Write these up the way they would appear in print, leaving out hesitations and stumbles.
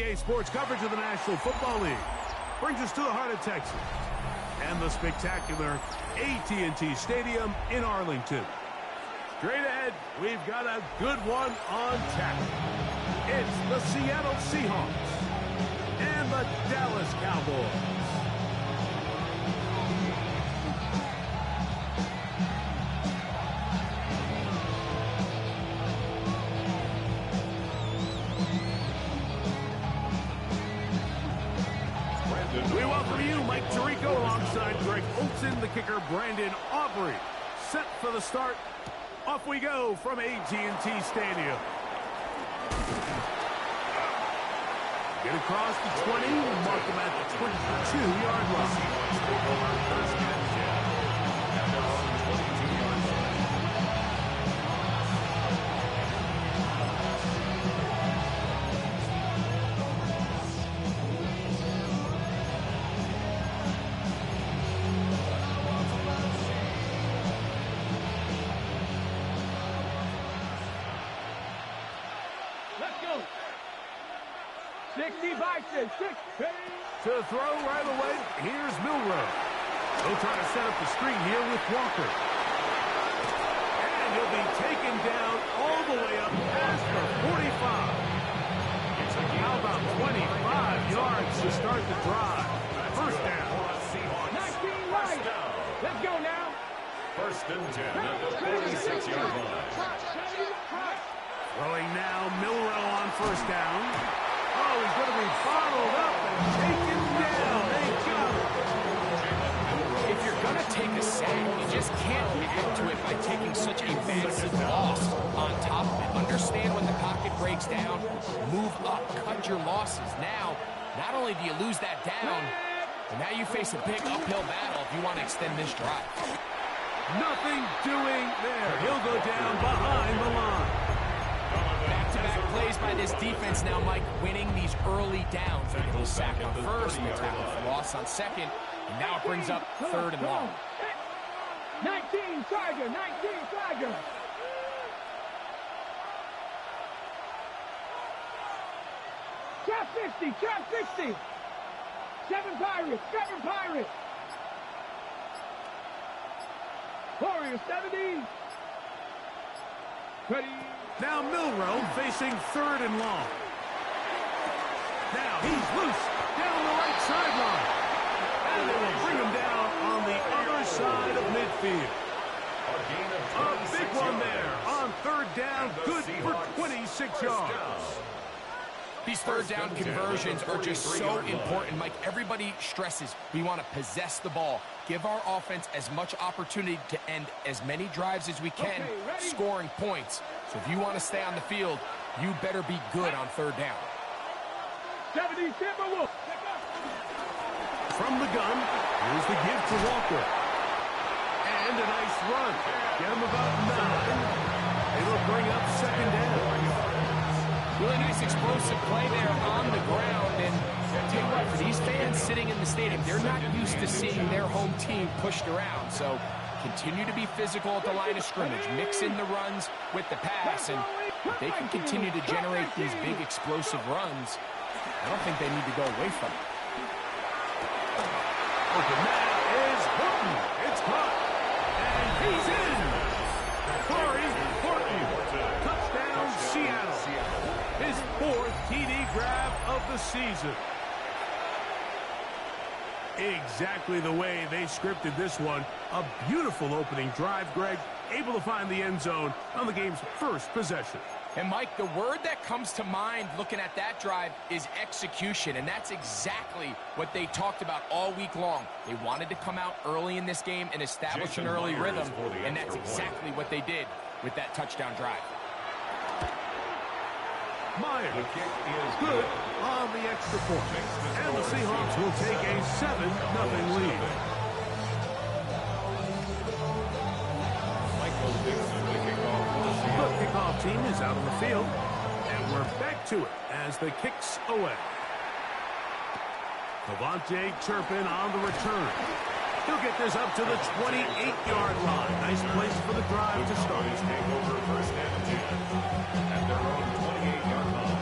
EA Sports coverage of the National Football League brings us to the heart of Texas and the spectacular AT&T Stadium in Arlington. Straight ahead, we've got a good one on tap. It's the Seattle Seahawks and the Dallas Cowboys. We welcome you, Mike Tirico, alongside Greg Olson, the kicker, Brandon Aubrey. Set for the start. Off we go from AT&T Stadium. Get across the 20, mark them at the 22-yard line. To throw right away, here's Milrow. They'll try to set up the screen here with Walker. And he'll be taken down all the way up past the 45. How about 25 yards to start the drive? First down. 19 right. Let's go now. First and 10 at the 46-yard line. Throwing now, Milrow on first down. Oh, he's going to be followed up and taken down. They got him. If you're going to take a sack, you just can't add to it by taking such a massive loss on top of it. Understand when the pocket breaks down, move up, cut your losses. Now, not only do you lose that down, but now you face a big uphill battle if you want to extend this drive. Nothing doing there. He'll go down behind the line. Back-to-back plays by this defense now, Mike, winning these early downs. They get a sack on first, they tackle for loss on second, and now it brings up third and long. 19 Tiger, 19 Tiger. Trap 50, trap 50. 7 Pirates, 7 Pirates. Warriors 70. Ready. Now Milrow facing third and long. Now he's loose down the right sideline. And they will bring him down on the other side of midfield. A big one there on third down, good for 26 yards. These third down conversions are just so important, Mike. Everybody stresses we want to possess the ball, give our offense as much opportunity to end as many drives as we can, scoring points. So if you want to stay on the field, you better be good on third down. 70 Timberwolves. From the gun, here's the give to Walker. And a nice run. Get him about 9. It'll bring up second down. Really nice explosive play there on the ground. And I'll tell you what, for these fans sitting in the stadium, they're not used to seeing their home team pushed around. So continue to be physical at the line of scrimmage. Mix in the runs with the pass. And if they can continue to generate these big explosive runs, I don't think they need to go away from it. Open man is Horton. It's caught. And he's in. Corey Horton. Touchdown, Seattle. His 4th TD grab of the season. Exactly the way they scripted this one. A beautiful opening drive, Greg. Able to find the end zone on the game's first possession. And, Mike, the word that comes to mind looking at that drive is execution, and that's exactly what they talked about all week long. They wanted to come out early in this game and establish an early rhythm, and that's exactly what they did with that touchdown drive. Myers, good on the extra point. And the Seahawks will take a 7-0 lead. The kickoff team is out on the field, and we're back to it as the kick's away. Cavante Turpin on the return. He'll get this up to the 28-yard line. Nice place for the drive to start. Take over first and 10 at their own 28-yard line.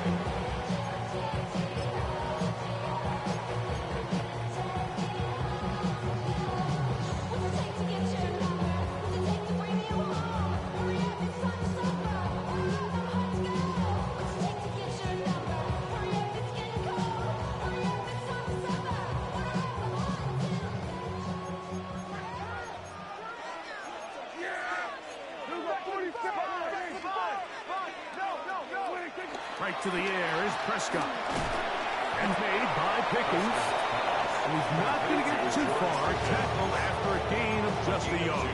Right to the air is Prescott. And made by Pickens. And he's not going to get too far. Tackle after a gain of just a yard.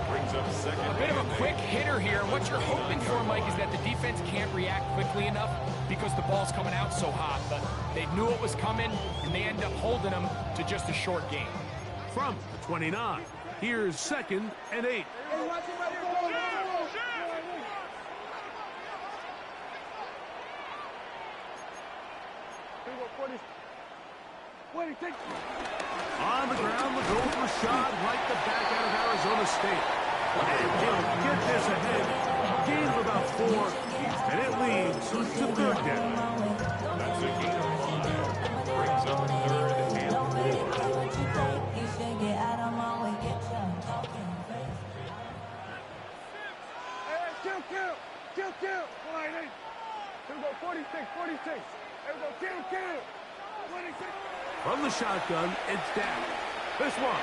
Brings up second. A bit of a quick hitter here. What you're hoping for, Mike, is that the defense can't react quickly enough because the ball's coming out so hot. But they knew it was coming, and they end up holding them to just a short game. From the 29, here's 2nd and 8. On the ground, the goal for Rashad right the back out of Arizona State. And he'll get this ahead. Gain of about 4, and it leads to 3rd down. That's a gain of 5. Brings up 3rd and 4. Kill. 46. There we go, kill. 26. From the shotgun, it's down. This one,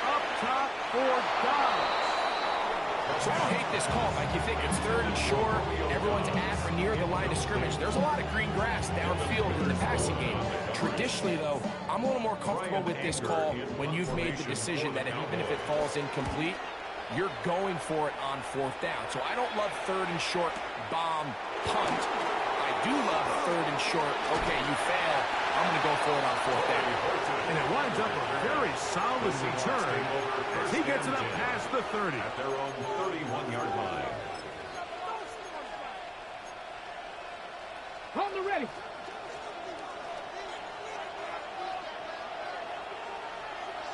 up top for Dobbs. So I don't hate this call, Mike. You think it's 3rd and short, everyone's at or near the line of scrimmage. There's a lot of green grass downfield in the passing game. Traditionally, though, I'm a little more comfortable with this call when you've made the decision that even if it falls incomplete, you're going for it on 4th down. So I don't love 3rd and short bomb punt. I do love 3rd and short, okay, you fail, I'm going to go for it on 4th down. And it winds up a very solid return as he gets it up past the 30. At their own 31-yard line. Hold the ready.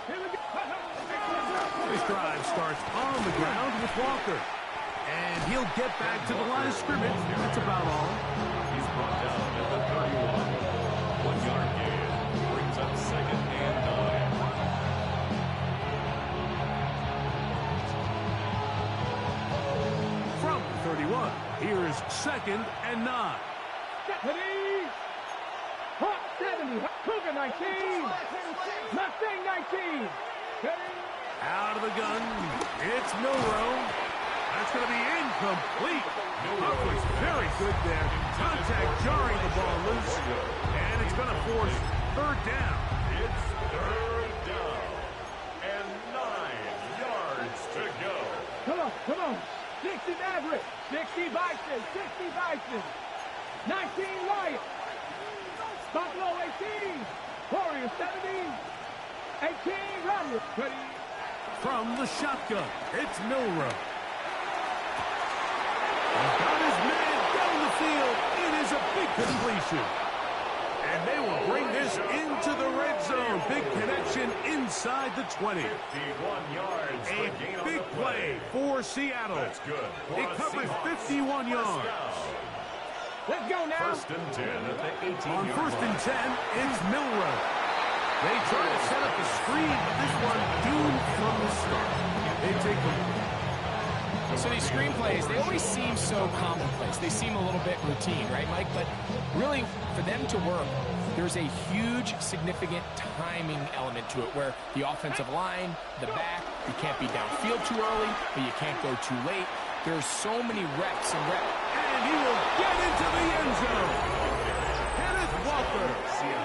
Here we go. This drive starts on the ground with Walker. And he'll get back to the line of scrimmage. That's about all. He's brought down at the 31. 1-yard gain. Brings up 2nd and 9. From 31, here's 2nd and 9. Ready. Hot 70. Cougar 19. Mustang 19. Ready. Out of the gun, it's Milrow. That's going to be incomplete. Coverage very good there. Contact jarring the ball loose. And it's going to force 3rd down. It's 3rd down. And 9 yards to go. Come on. 60 Maverick. 60 Bison. 19 Wyatt. Buffalo 18. Warriors 17. 18 Romulus. Ready. From the shotgun, it's Milrow. He's got his man down the field. It is a big completion. And they will bring this into the red zone. Big connection inside the 20. 51 yards. A big play for Seattle. That's good. It covers 51 yards. Let's go now. 1st and 10 at the 18-yard On 1st and 10, it's Milrow. They try to set up the screen, but this one doomed from the start. They take the... So these screenplays, they always seem so commonplace. They seem a little bit routine, right, Mike? But really, for them to work, there's a huge, significant timing element to it where the offensive line, the back, you can't be downfield too early, but you can't go too late. There's so many reps and reps. And he will get into the end zone. Kenneth Walker,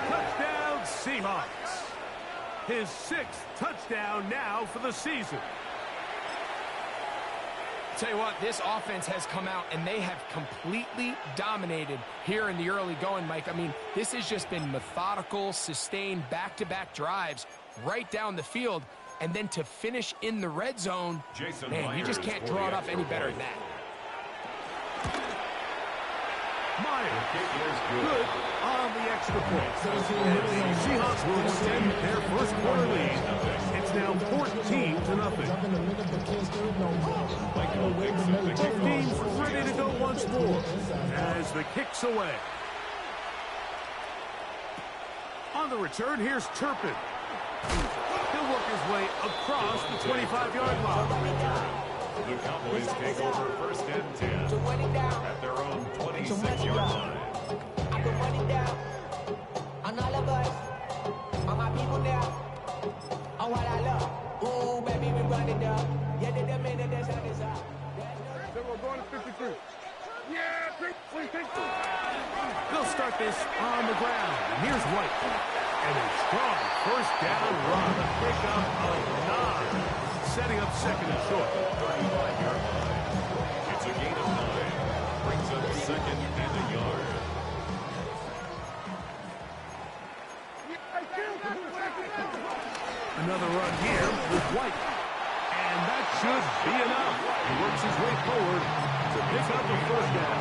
touchdown Seahawks. His 6th touchdown now for the season. Tell you what, this offense has come out and they have completely dominated here in the early going, Mike. I mean, this has just been methodical, sustained, back-to-back drives right down the field. And then to finish in the red zone, man, you just can't draw it up any better than that. Myers, good on the extra point. And the Seahawks will extend their first quarter lead. It's now 14-0. 15 ready to go once more as the kick's away. On the return, here's Turpin. He'll work his way across the 25-yard line. The Cowboys take over 1st and 10 at their own 26-yard line. I put money down on all of us, on my people now, on what I love. Ooh, baby, we run it down. Yeah, the minute that's on this out. Then we're going to 53. Yeah, please. start this on the ground. And here's White. And a strong first down run. A pickup of 9. Setting up second and short. 35-yard line. It's a gain of 9. Brings up second and a yard. Another run here with White. And that should be enough. He works his way forward to pick up the first down.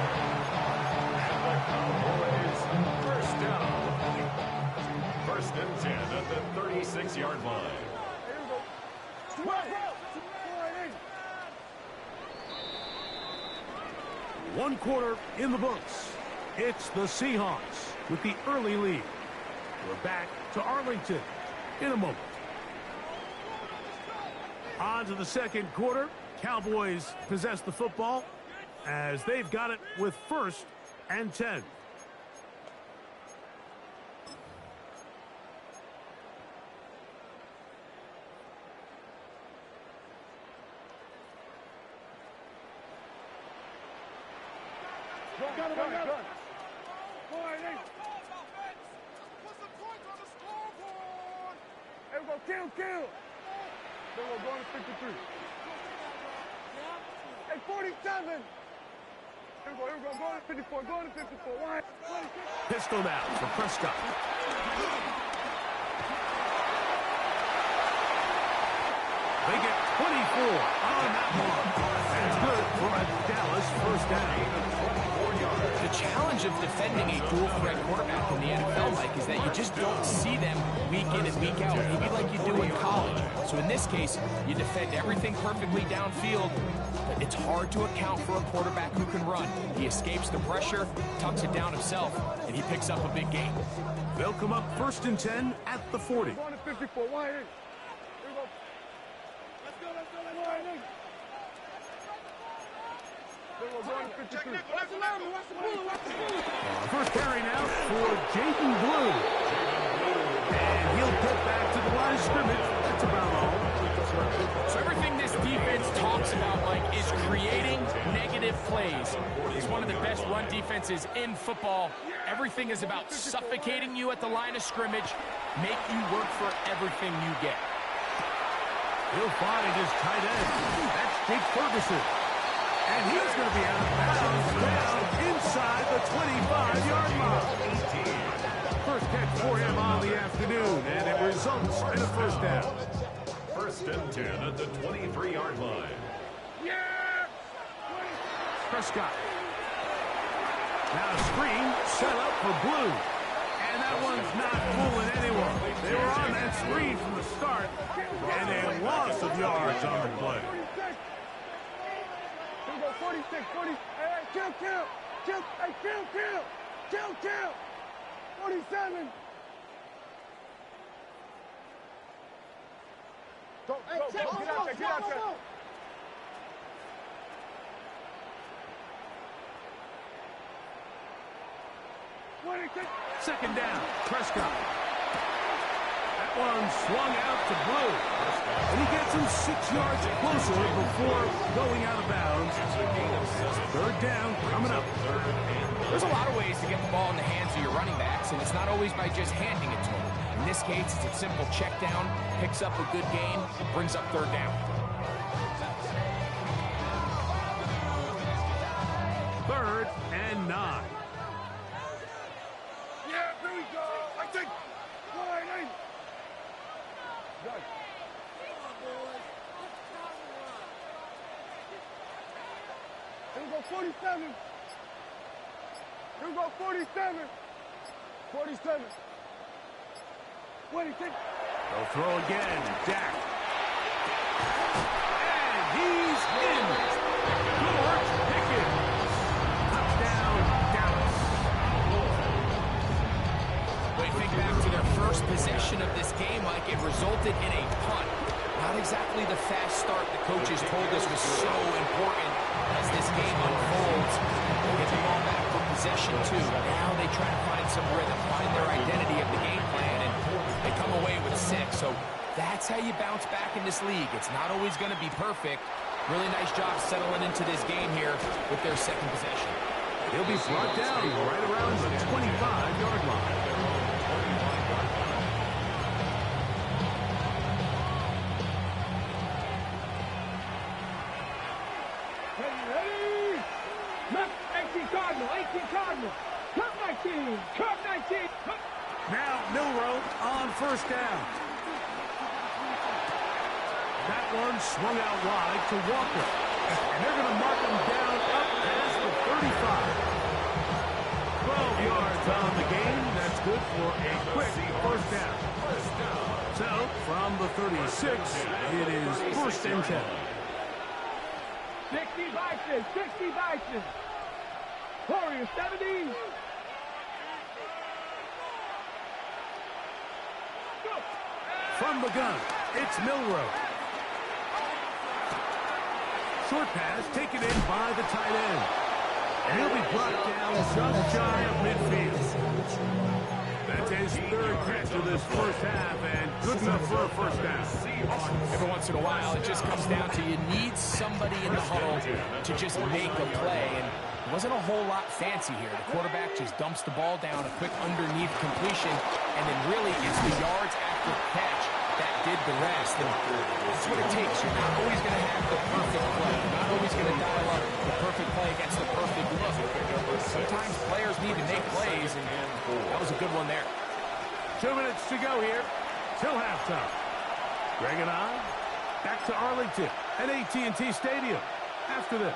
And the Cowboys first down. First and 10 at the 36-yard line. One quarter in the books. It's the Seahawks with the early lead. We're back to Arlington in a moment. On to the second quarter. Cowboys possess the football as they've got it with first and 10. Kill. Then we're going to 53. Hey, 47. Here we go. Going to 54. Going to 54. Why? Pistol now for Prescott. They get 24 on that mark. That's good for a Dallas first down. The challenge of defending a dual-threat quarterback in the NFL, Mike, is that you just don't see them week in and week out, maybe like you do in college. So in this case, you defend everything perfectly downfield. It's hard to account for a quarterback who can run. He escapes the pressure, tucks it down himself, and he picks up a big gain. They'll come up first and 10 at the 40. Going to 54. Why? Here we go. Let's go. Why? First carry now for Jaden Blue. And he'll get back to the line of scrimmage. That's about all. So everything this defense talks about, Mike, is creating negative plays. It's one of the best run defenses in football. Everything is about suffocating you at the line of scrimmage, make you work for everything you get. He'll find his tight end. That's Jake Ferguson. And he's going to be out of bounds down inside the 25-yard mark. First catch for him on the afternoon, and it results in a first down. First and 10 at the 23-yard line. Yeah! Prescott. Now a screen set up for Blue. And that one's not fooling anyone. They were on that screen from the start, and a loss of yards on the play. 46, 40, hey, kill, hey, kill, 47. Go, get out there. Second down, Prescott. That one swung out to Blue. And he gets him 6 yards closer before going out of bounds. Third down coming up. There's a lot of ways to get the ball in the hands of your running backs, and it's not always by just handing it to them. In this case, it's a simple check down, picks up a good gain, brings up third down. Third and 9. Yeah, here we go. I think. Here we go, 47. Here we go, 47. 47. 26. They'll throw again. Dak. And he's in. George Pickens. Touchdown, Dallas. When you think back to their first possession of this game, Mike, it resulted in a punt. Not exactly the fast start the coaches told us was so important as this game unfolds. They get the ball back for possession two. Now they try to find some rhythm, find their identity of the game plan, and they come away with 6. So that's how you bounce back in this league. It's not always going to be perfect. Really nice job settling into this game here with their second possession. He'll be brought down right around the 25-yard line. Ready? Left, 18 Cardinal, 18 Cardinal. Cut 19, cut 19. Cut. Now Milroe on first down. That one swung out wide to Walker. And they're going to mark him down up past the 35. 12 yards on the game. That's good for a quick first down. So, from the 36, it is first and 10. 60 Bison, 60 Bison. Warriors, 70. From the gun, it's Milroe. Short pass taken in by the tight end. And he'll be brought down just shy of midfield. That's his third catch of this first half, and good enough for a first down. Every once in a while, it just comes down to you need somebody in the huddle to just make a play. And it wasn't a whole lot fancy here. The quarterback just dumps the ball down, a quick underneath completion, and then really it's the yards after the catch that did the rest. And that's what it takes. You're not always going to have the perfect play. You're not always going to dial up the perfect play against the perfect look. Sometimes players need to make plays, and that was a good one there. 2 minutes to go here till halftime. Greg and I back to Arlington at AT&T Stadium after this.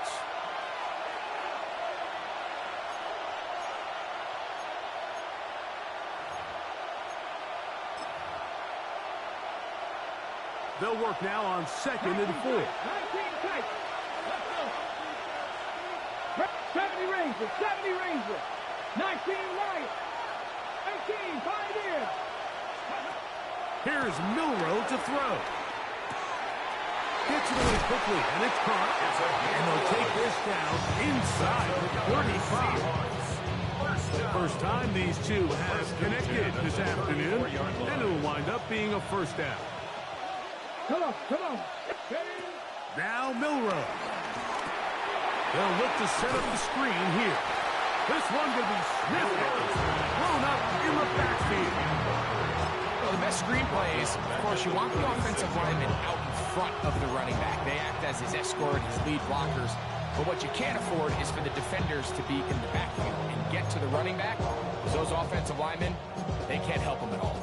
They'll work now on 2nd and 4. 19 tight. Let's go. 70 Ranger, 70 Ranger. 19 right. 18 Pioneer. Here's Milroe to throw. Gets it away quickly, and it's caught. And they'll take this down inside the 35. First time these two have connected this afternoon, and it'll wind up being a first down. Come on, come on. Now Milroe. They'll look to set up the screen here. This one going to be sniffed, thrown up in the backfield. Well, the best screen plays, of course, you want the offensive lineman out in front of the running back. They act as his escort, his lead blockers. But what you can't afford is for the defenders to be in the backfield and get to the running back. Those offensive linemen, they can't help them at all.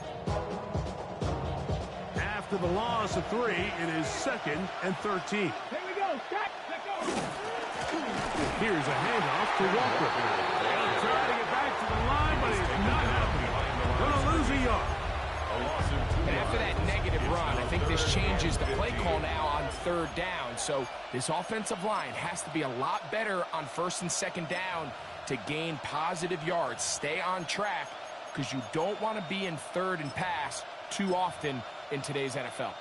After the loss of 3, it is 2nd and 13. Here we go. Stop. Let go. Here's a handoff to Walker. He'll try to get back to the line, but he's not happening. Going to lose a yard. And after that negative run, I think this changes the play call now on 3rd down. So this offensive line has to be a lot better on 1st and 2nd down to gain positive yards. Stay on track because you don't want to be in 3rd and pass too often in today's NFL.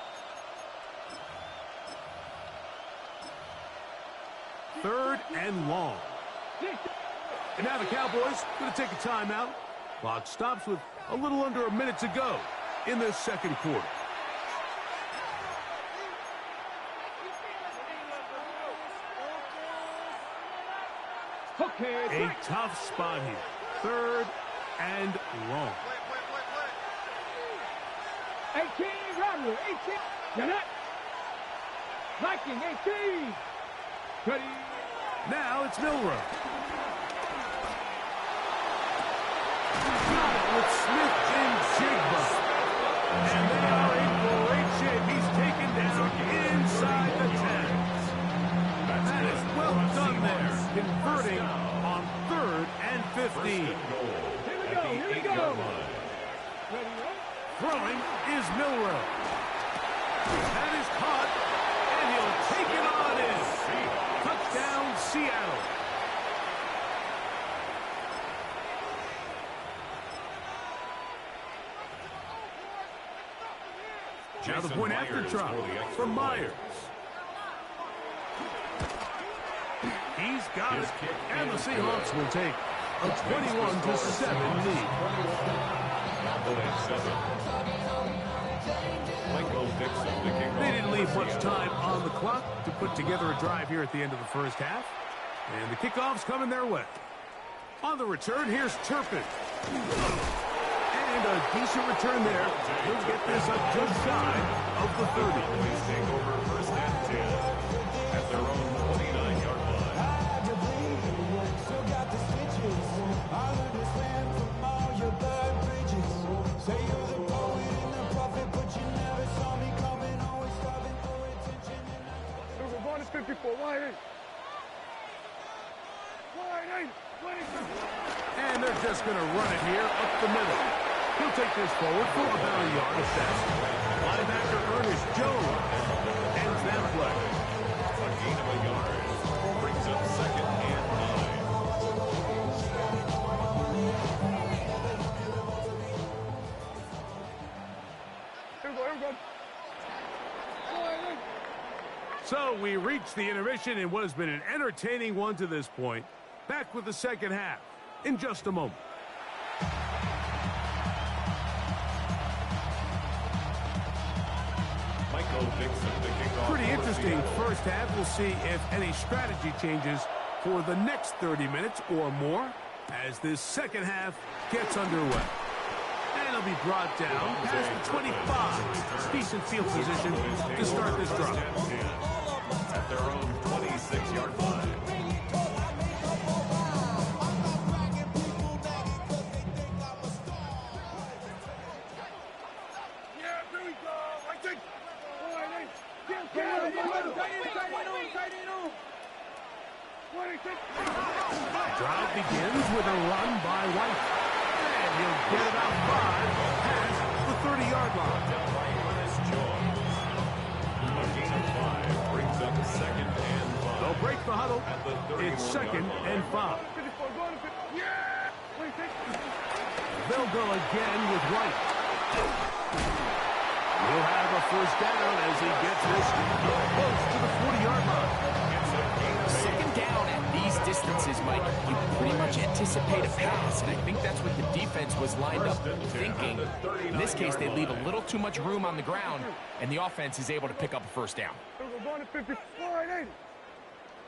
3rd and long. And now the Cowboys going to take a timeout. Clock stops with a little under a minute to go in this 2nd quarter. Okay. A tough spot here. 3rd and long. 18 Rattler, 18. Get it. Viking, 18. Ready. Now it's Milroe. With Smith and Jigba. And they are in great shape. He's taken down inside the 10. That is well done there. Converting on 3rd and 15. Here we go, here we go. Ready, Throwing is Milroe. That is caught, and he'll take it on in. Touchdown, Seattle. Now the point after try from Myers. He's got it, and the Seahawks will take a 21-7 lead. They didn't leave much time on the clock to put together a drive here at the end of the first half. And the kickoff's coming their way. On the return, here's Turpin. And a decent return there. He'll get this up just shy of the 30. Please take over first and 10 at their own 29-yard line. We're going to 54. Wide eight. Wide eight. And they're just going to run it here up the middle. He'll take this forward for about a yard of that. Linebacker Ernest Jones ends that play. A gain of a yard brings up second and 9. Here we go. So we reach the intermission in what has been an entertaining one to this point. Back with the second half in just a moment. Pretty interesting first half. We'll see if any strategy changes for the next 30 minutes or more as this second half gets underway. And it'll be brought down past the 25. Decent field position to start this drive. At their own 26-yard line. Drive begins with a run by White. And he'll get about 5 past the 30-yard line. A gain of 5 brings up second and 5. They'll break the huddle. It's second and 5. They'll go again with White. He'll have a first down as he gets this close to the 40-yard line. Second down at these distances, Mike, you pretty much anticipate a pass, and I think that's what the defense was lined up thinking. In this case, they leave a little too much room on the ground, and the offense is able to pick up a first down.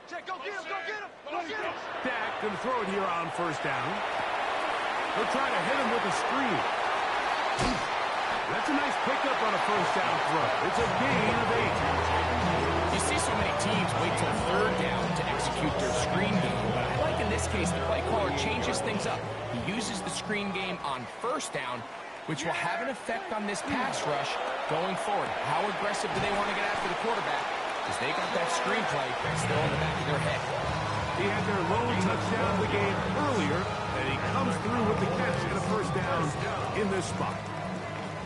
Dak going to throw it here on first down. They'll try to hit him with a screen. That's a nice pickup on a first down throw. It's a gain of 8. You see so many teams wait till third down to execute their screen game, but I like in this case the play caller changes things up. He uses the screen game on first down, which will have an effect on this pass rush going forward. How aggressive do they want to get after the quarterback? Because they got that screen play still in the back of their head. He had their lone touchdown of the game earlier, and he comes through with the catch and a first down in this spot.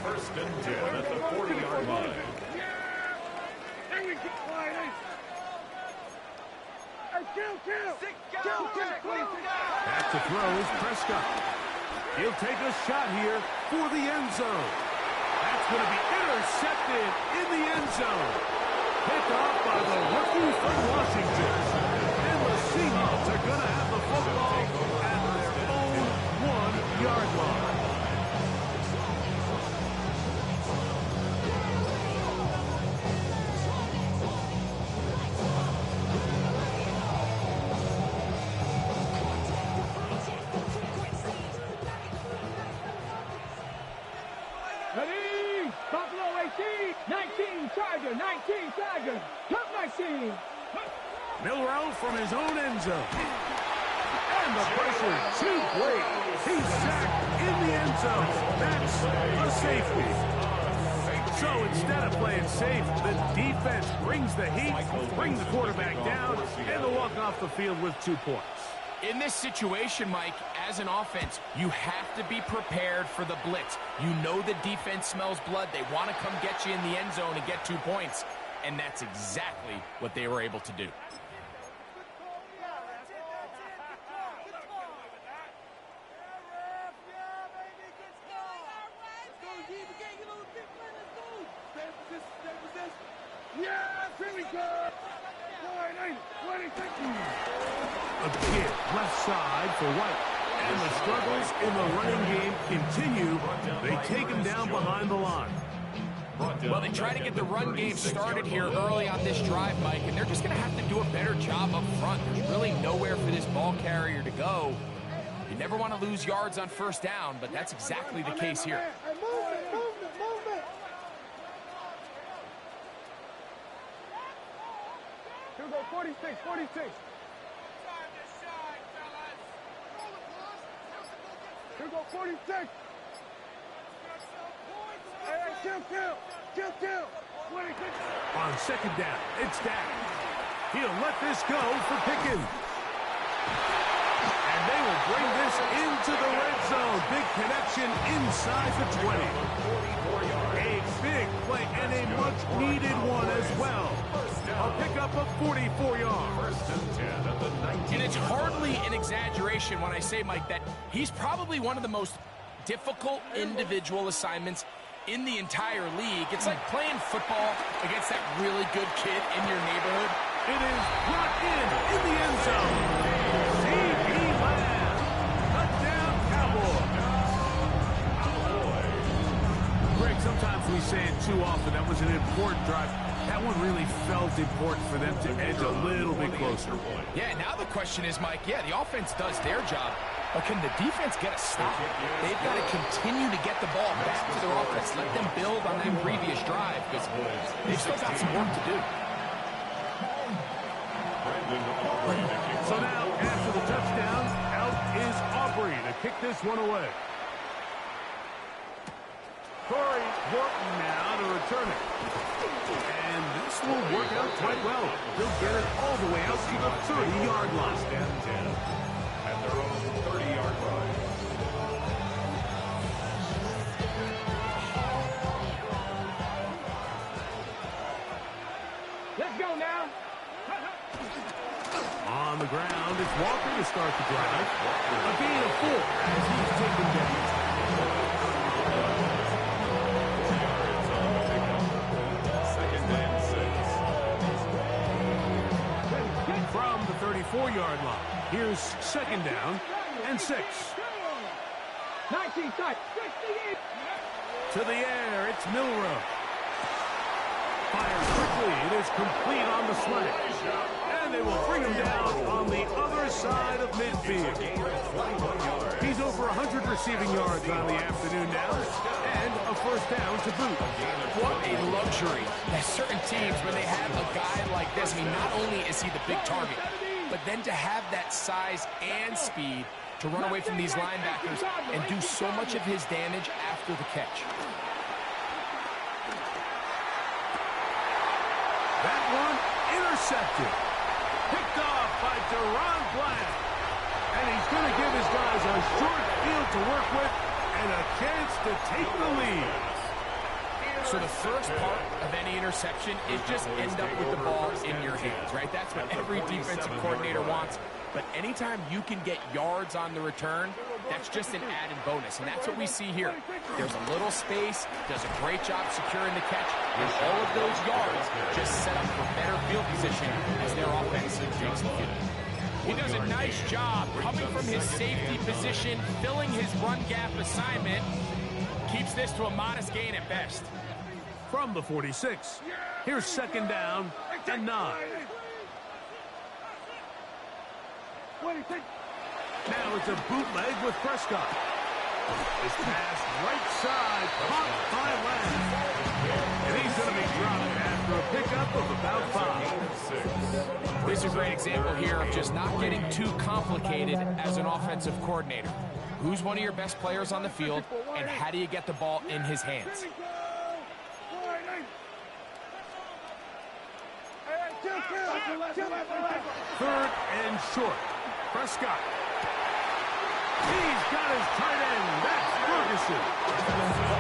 First and 10 at the 40-yard line. Back to throw is Prescott. He'll take a shot here for the end zone. That's going to be intercepted in the end zone. Picked off by the rookie from Washington. And the Seahawks are going to have the football at their own 1-yard line. Ready? Buffalo 18, 19 Charger, 19 Charger, top 19. Milrow from his own end zone. And the pressure too great. He's sacked in the end zone. That's a safety. So instead of playing safe, the defense brings the heat, brings the quarterback down, and they'll walk off the field with 2 points. In this situation, Mike, as an offense, you have to be prepared for the blitz. You know the defense smells blood. They want to come get you in the end zone and get 2 points. And that's exactly what they were able to do. Again, left side for White. And the struggles in the running game continue. They take him down behind the line. Well, they try to get the run game started here early on this drive, Mike, and they're just going to have to do a better job up front. There's really nowhere for this ball carrier to go. You never want to lose yards on first down, but that's exactly the case here. Hey, movement. Here we go, 46. Here we go, 46. Hey, kill. 26. On second down, it's down. He'll let this go for Pickens. And they will bring this into the red zone. Big connection inside the 20. A big play and a much-needed one as well. A pickup of 44 yards. And it's hardly an exaggeration when I say, Mike, that he's probably one of the most difficult individual assignments in the entire league. It's like playing football against that really good kid in your neighborhood. It is brought in the end zone. C.B. Lamb. Touchdown, Cowboys. Greg, sometimes we say it too often. That was an important drive. That one really felt important for them to edge a little bit closer. Yeah, now the question is, Mike, the offense does their job, but can the defense get a stop? They've got to continue to get the ball back to their offense. Let them build on that previous drive, because they've still got some work to do. So now, after the touchdown, out is Aubrey to kick this one away. Corey Horton now to return it. And this will work out quite well. They'll get it all the way out to the 30-yard line. At their own 30-yard line. Let's go now. On the ground, it's Walker to start the drive. A gain of 4 as he's taken down. From the 34-yard line, here's second down and 6. 19 tight. To the air, it's Milrow. Fires quickly, it is complete on the slant. And they will bring him down on the other side of midfield. He's over 100 receiving yards on the afternoon now, and a first down to boot. What a luxury. There's certain teams, when they have a guy like this, I mean, not only is he the big target, but then to have that size and speed to run away from these linebackers and do so much of his damage after the catch. That one intercepted. Picked off by Deron Black. And he's going to give his guys a short field to work with and a chance to take the lead. So the first part of any interception is just end up with the ball in your hands, right? That's what every defensive coordinator wants. But anytime you can get yards on the return, that's just an added bonus. And that's what we see here. There's a little space, does a great job securing the catch, and all of those yards just set up for better field position as their offense takes the field. He does a nice job coming from his safety position, filling his run gap assignment, keeps this to a modest gain at best. From the 46, here's second down and 9. Now it's a bootleg with Prescott. This pass right side, caught by Lamb. And he's going to be dropped after a pickup of about 5. This is a great example here of just not getting too complicated as an offensive coordinator. Who's one of your best players on the field, and how do you get the ball in his hands? Third and short. Prescott. He's got his tight end. That's Ferguson.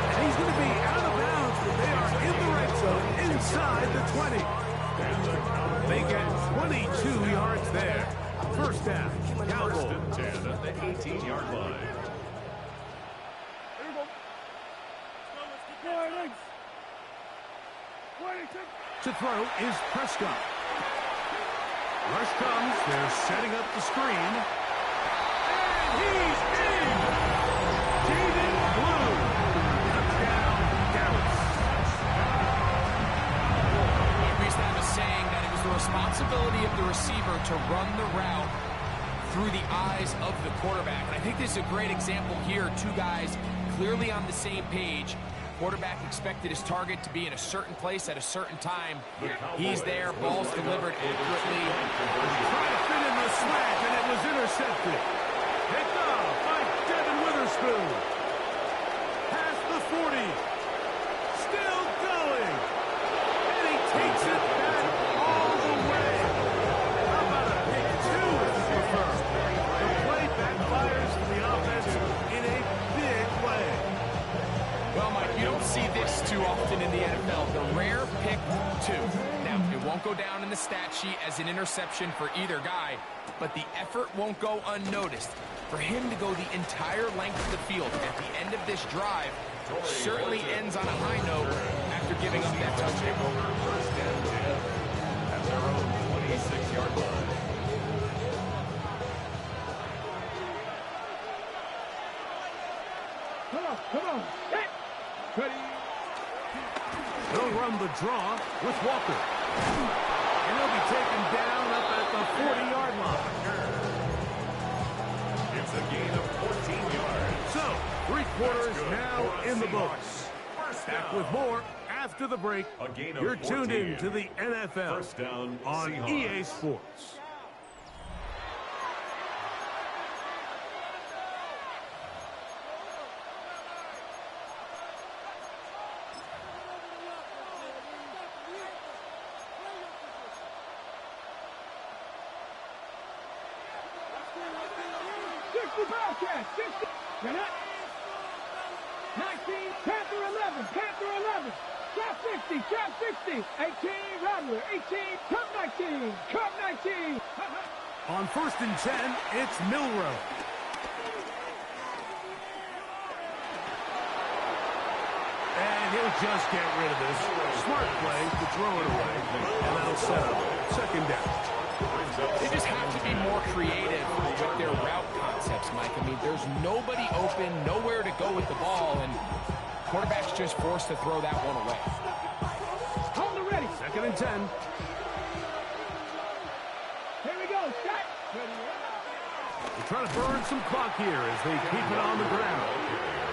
And he's going to be out of bounds, but they are in the red zone inside the 20. They get 22 yards there. First down. Cowboys. First and 10 at the 18-yard line. To throw is Prescott. Rush comes. They're setting up the screen. And he's in! David Blue. Touchdown, Dallas. We used to have a saying that it was the responsibility of the receiver to run the route through the eyes of the quarterback. And I think this is a great example here. Two guys clearly on the same page. Quarterback expected his target to be in a certain place at a certain time. He's there, ball's delivered accurately. Trying to fit in the slant, and it was intercepted. Picked off by Devin Witherspoon. Past the 40. Still going. And he takes it back all the way. How about a pick two if you prefer? The play backfires to the offense in a big way. Well, Mike, you don't see this too often in the NFL. The rare pick two. Now, it won't go down in the stat sheet as an interception for either guy, but the effort won't go unnoticed. For him to go the entire length of the field at the end of this drive certainly ends on a high note after giving up that touchdown. First and 10 at their own 26-yard line. Come on. Hit. Ready. They'll run the draw with Walker. And he'll be taken down up at the 40-yard line. It's a gain of 14 yards. So, 3 quarters now in the books. Back with more after the break. A gain of You're tuned in 14. to the NFL First down, on Seahawks. EA Sports. Bobcat, 60. You're not. 19, Panther 11, Panther 11. Trap 60, trap 60. 18, Rattler, 18, Cup 19, Cup 19. On 1st and 10, it's Milrow. And he'll just get rid of this. Smart play to throw it away. And that'll set up 2nd down. They just have to be more creative with their route concepts, Mike. I mean, there's nobody open, nowhere to go with the ball, and quarterback's just forced to throw that one away. Hold it ready. 2nd and 10. Here we go. Set. They're trying to burn some clock here as they keep it on the ground.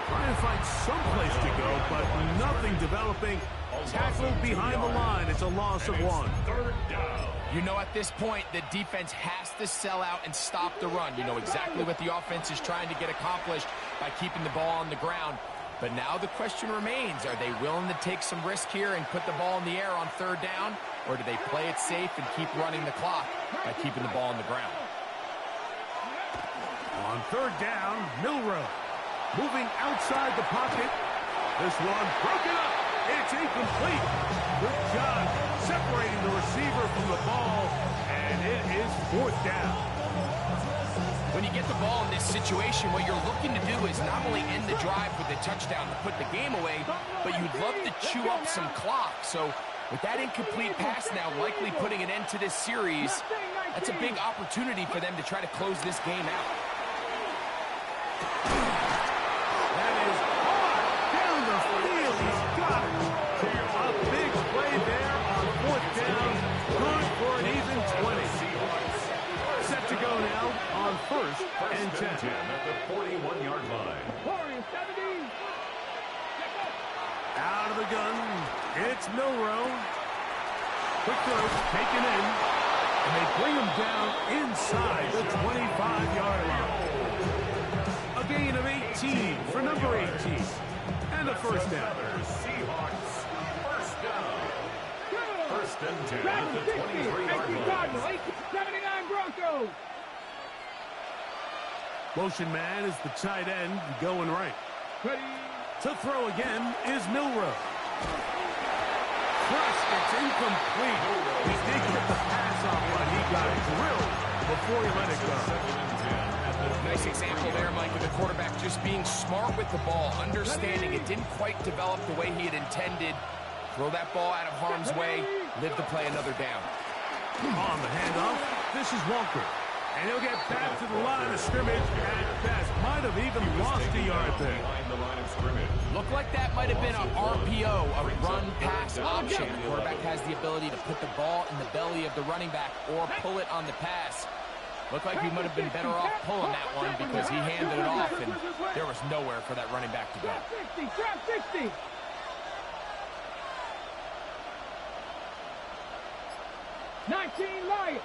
Trying to find some place to go, but nothing developing. Tackled behind the line. It's a loss of 1. 3rd down. You know, at this point, the defense has to sell out and stop the run. You know exactly what the offense is trying to get accomplished by keeping the ball on the ground. But now the question remains, are they willing to take some risk here and put the ball in the air on 3rd down? Or do they play it safe and keep running the clock by keeping the ball on the ground? On 3rd down, Milrow. Moving outside the pocket. This one broken up. It's incomplete. Good job separating the receiver from the ball, and it is 4th down. When you get the ball in this situation, what you're looking to do is not only end the drive with a touchdown to put the game away, but you'd love to chew up some clock. So with that incomplete pass now likely putting an end to this series, that's a big opportunity for them to try to close this game out. That is hard down the field. He's got it. A big play there on 4th down. Good for an even 20. Set to go now on 1st and 10. At the 41-yard line. Warriors 17. Out of the gun, it's Milrow. Quick throw, taken in. And they bring him down inside the 25-yard line. A gain of 18 for number 18. And a 1st down. Seahawks. 1st down. 1st and 10 at Travis the 60, 23-yard 18 line. Cardinal, 79 Broncos. Motion man is the tight end going right. Ready. To throw again is Milrow. Crushed, it's incomplete. He did get the pass off, but he got drilled before he let it go. Nice example there, Mike, of the quarterback just being smart with the ball, understanding it didn't quite develop the way he had intended. Throw that ball out of harm's way, live to play another down. On the handoff, this is Walker. And he'll get back to the line of scrimmage at best. Might have even lost a yard there. Behind the line of scrimmage. Looked like that might have been an RPO, a run-pass option. The quarterback has the ability to put the ball in the belly of the running back or pull it on the pass. Looked like he might have been better off pulling that one because he handed it off, and there was nowhere for that running back to go. 60. Lions.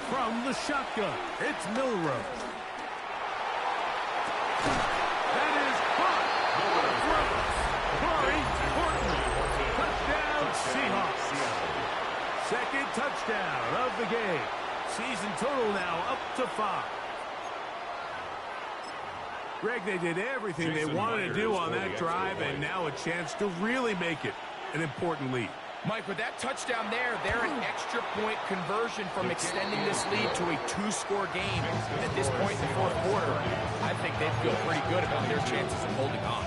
From the shotgun, it's Milrose. That is caught. Corey Horton. Touchdown, Seahawks. Second touchdown of the game. Season total now up to 5. Greg, they did everything they wanted to do on that drive, and now a chance to really make it an important lead. Mike, with that touchdown there, they're an extra point conversion from extending this lead to a 2-score game. At this point in the fourth quarter, I think they feel pretty good about their chances of holding on.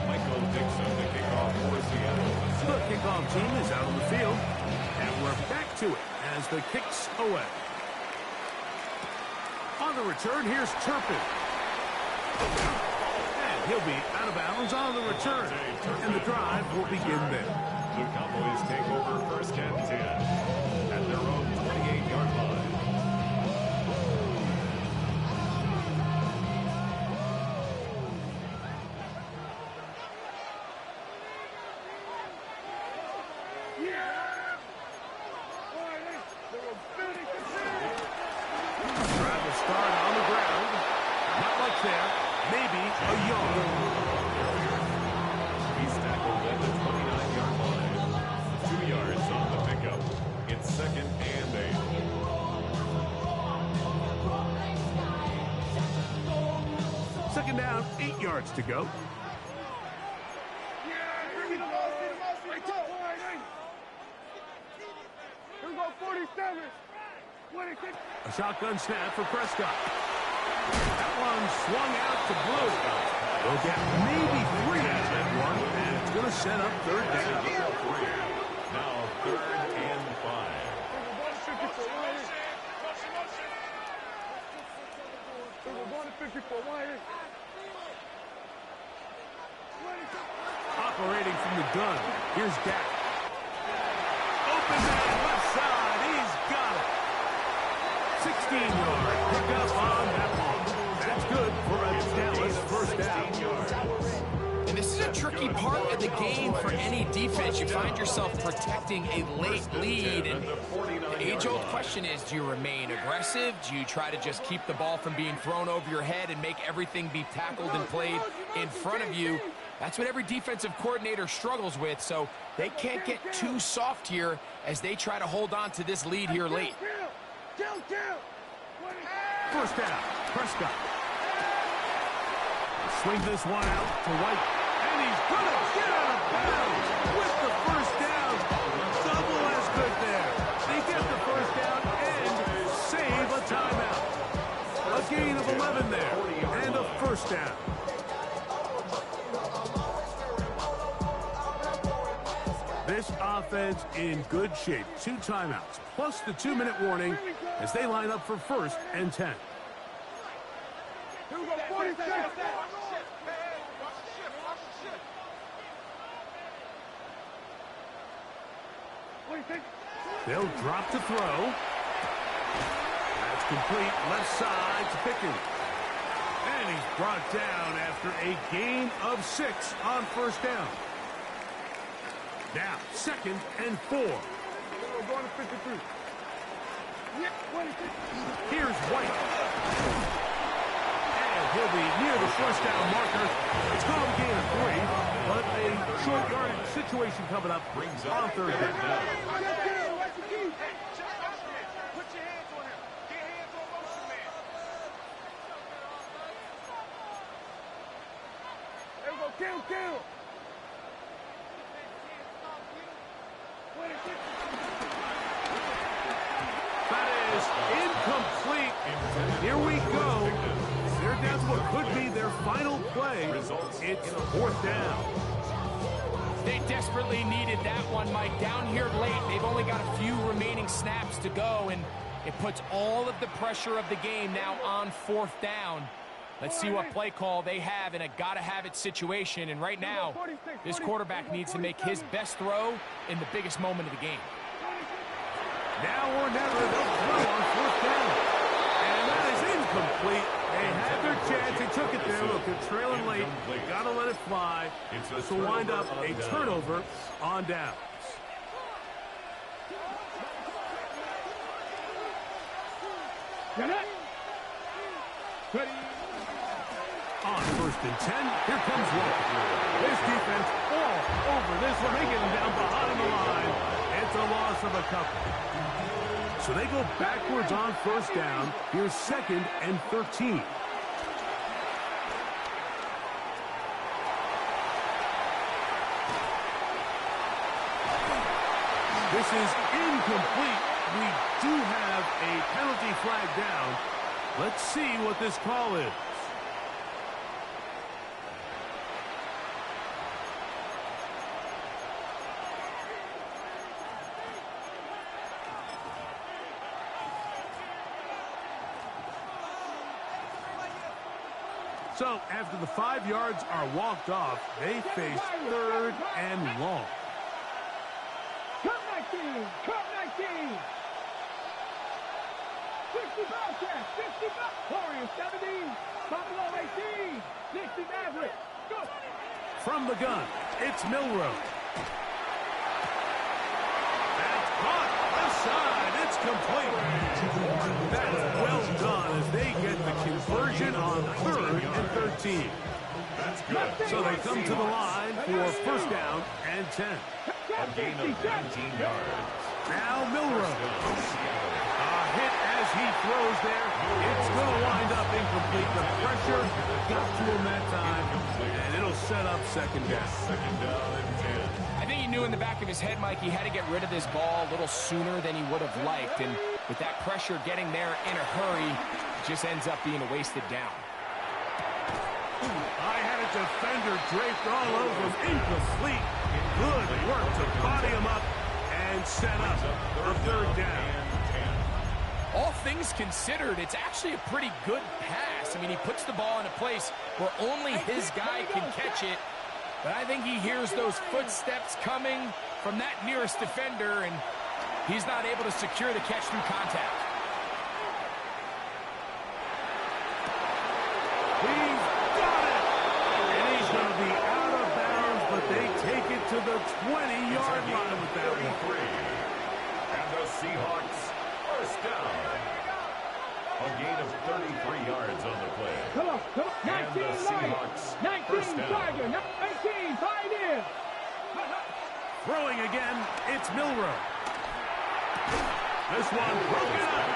Michael Dixon, the kickoff for Seattle. The kickoff team is out on the field, and we're back to it as the kick's away. On the return, here's Turpin. And he'll be out of bounds on the return, and the drive will begin there. The Cowboys take over first and 10 at their own 28-yard line. Drive will start on the ground. Not much there. Maybe a yard. He's tackled at the 29-yard line. 2 yards on the pickup. It's second and 8. Second down, 8 yards to go. Here we go, 47. A shotgun snap for Prescott. That one swung out to Blue. They'll get maybe 3 out of that one, and it's going to set up third down. Now third and 5. Operating from the gun, here's Dak. Open man, left side, he's got it. 16-yard pickup on that one. That's good for a Dallas first down. And this is a tricky part of the game for any defense. You find yourself protecting a late lead, and the age-old question is, do you remain aggressive? Do you try to just keep the ball from being thrown over your head and make everything be tackled and played in front of you? That's what every defensive coordinator struggles with, so they can't get too soft here as they try to hold on to this lead here late. First down, Prescott. Swing this one out to White, and he's going to get out of bounds with the first down. Double as good there. They get the first down and save a timeout. A gain of 11 there, and a first down. This offense in good shape. 2 timeouts, plus the 2-minute warning as they line up for first and 10. Here we go, 47. They'll drop to throw. That's complete, left side to Pickens. And he's brought down after a gain of 6 on first down. Now, second and 4. We're going to 53. Here's White. And he'll be near the first down marker. It's called a gain of 3, but a short yardage situation coming up on third down. Kill. That is incomplete. Here we go. They're down to what could be their final play. It's fourth down. They desperately needed that one, Mike. Down here late, they've only got a few remaining snaps to go, and it puts all of the pressure of the game now on fourth down. Let's see what play call they have in a gotta-have-it situation. And right now, this quarterback needs to make his best throw in the biggest moment of the game. Now or never, they'll throw on fourth down. And that is incomplete. They had their chance. They took it there. Look, they're trailing late. Got to let it fly. This will wind up a turnover on downs. Get it. Ready. On 1st and 10, here comes Walker. This defense all over this one. They get him down behind the line. It's a loss of a couple. So they go backwards on 1st down. Here's 2nd and 13. This is incomplete. We do have a penalty flag down. Let's see what this call is. So after the 5 yards are walked off, they face 3rd and long. Cut 19. Cut 19. 60 ball check. 60 ball. Warriors 70. Buffalo 18. 60 Maverick. Go. From the gun, it's Milroe. That's caught. Left side. It's complete. That's well done as they get the conversion on 3rd and 13. That's good. So they come to the line for 1st down and 10. A gain of 19 yards. Now Milroe. A hit as he throws there. It's going to wind up incomplete. The pressure got to him that time, and it'll set up 2nd down. 2nd down and 10. I think he knew in the back of his head, Mike, he had to get rid of this ball a little sooner than he would have liked. And with that pressure getting there in a hurry, it just ends up being a wasted down. I had a defender draped all over him. Incomplete. Good work to body him up and set up a 3rd down. All things considered, it's actually a pretty good pass. I mean, he puts the ball in a place where only his guy can catch it. But I think he hears those footsteps coming from that nearest defender, and he's not able to secure the catch through contact. He's got it! And he's going to be out of bounds, but they take it to the 20-yard line with that one. And the Seahawks, 1st down. A gain of 33 yards on the play. Come on. Come on. And 19 the Seahawks, 19 Tiger. 18 Pioneer. Throwing again, it's Milroe. This one broken up.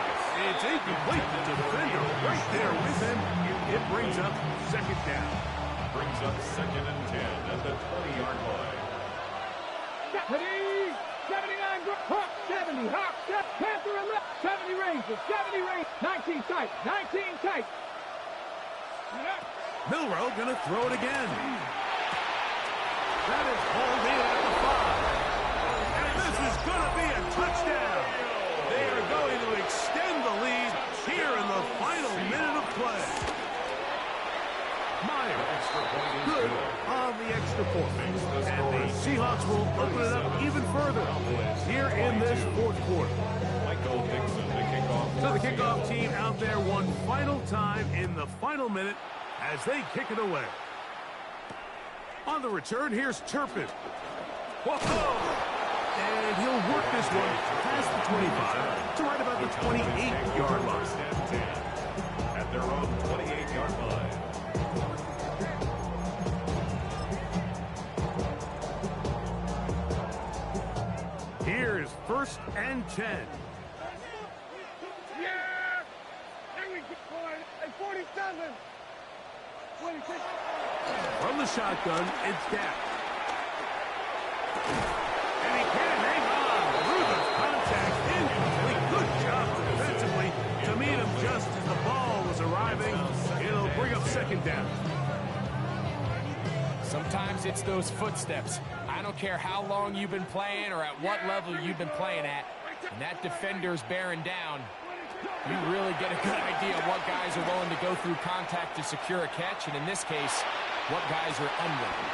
It's incomplete. The defender right there with him. It brings up 2nd down. Brings up 2nd and 10 at the 20-yard line. 70. 79 Hawk 70. Hawk 7. Panther 11. 70 Rangers. 70 Rangers. 19 tight. 19 tight. Milroe going to throw it again. That is hauled in at the 5. And this is going to be a touchdown. They are going to extend the lead here in the final minute of play. Myers, good on the extra point. And the Seahawks will open it up even further here in this 4th quarter. Michael Dixon, the kickoff. So the kickoff team out there one final time in the final minute as they kick it away. On the return, here's Turpin. Whoa! And he'll work this one past the 25 to right about the 28-yard line. At their own 28-yard line. Here's 1st and 10. Yeah! There we go. At 47. 26. From the shotgun, it's Dak. And he can't hang on through the contact. Incomplete. Good job defensively to meet him just as the ball was arriving. It'll bring up 2nd down. Sometimes it's those footsteps. I don't care how long you've been playing or at what level you've been playing at. And that defender's bearing down. You really get a good idea of what guys are willing to go through contact to secure a catch, and in this case, what guys are unwilling.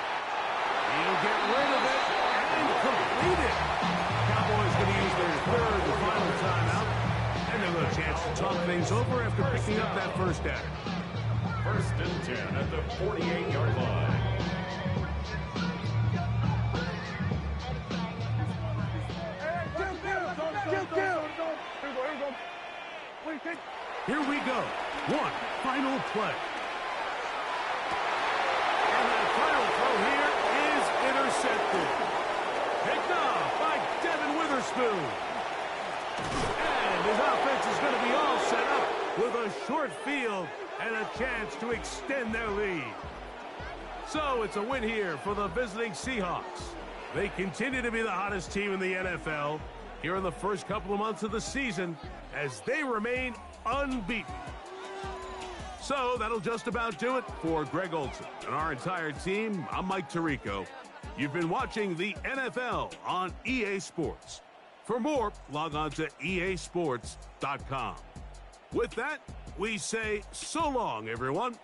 He'll get rid of it and complete it. Cowboys going to use their 3rd and final talk things over after picking up that first down. First and 10 at the 48-yard line. Here we go. One final play. And that final throw here is intercepted. Picked off by Devin Witherspoon. And his offense is going to be all set up with a short field and a chance to extend their lead. So it's a win here for the visiting Seahawks. They continue to be the hottest team in the NFL here in the first couple of months of the season as they remain unbeaten. So that'll just about do it for Greg Olson and our entire team. I'm Mike Tirico. You've been watching the NFL on EA Sports. For more, log on to easports.com. With that, we say so long, everyone.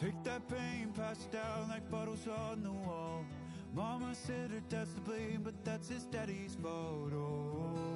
Take that pain, pass it down like bottles on the wall. Mama said her dad's to blame, but that's his daddy's fault. Oh.